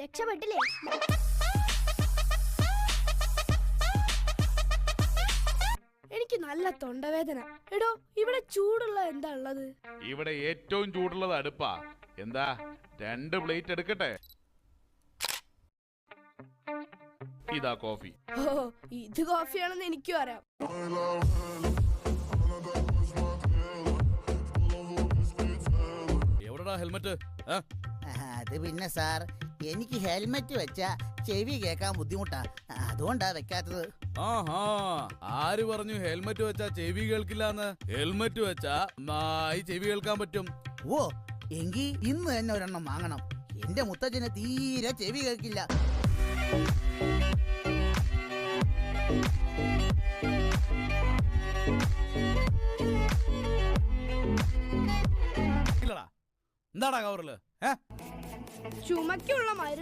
രക്ഷപ്പെട്ടില്ലേ? എനിക്ക് നല്ല തൊണ്ടവേദന. എടോ, ഇവിടെ ചൂടുള്ള എന്താ ഉള്ളത്? ഇവിടെ ഏറ്റവും ചൂടുള്ളത് അടുപ്പാ. എന്താ 2 പ്ലേറ്റ് എടുക്കട്ടെ? ഇതാ കോഫി. ഓ, ഇത് കോഫിയാണെന്ന് എനിക്കും അറിയാം. എവിടെടാ ഹെൽമെറ്റ്? അത് പിന്നെ സാർ, എനിക്ക് ഹെൽമെറ്റ് വെച്ചാ ചെവി കേൾക്കാൻ ബുദ്ധിമുട്ടാ, അതുകൊണ്ടാ വെക്കാത്തത്. ആഹാ, ആര് പറഞ്ഞു ഹെൽമെറ്റ് വെച്ചാ ചെവി കേൾക്കില്ലാന്ന്? ഹെൽമെറ്റ് വെച്ചാ നന്നായി ചെവി കേൾക്കാൻ പറ്റും. ഓ, എങ്കി ഇന്ന് തന്നെ ഒരെണ്ണം വാങ്ങണം. എന്റെ മുത്തച്ഛന് തീരെ ചെവി കേൾക്കില്ല. എന്താടാ കവറില്? ചുമക്കുള്ള മരുന്ന്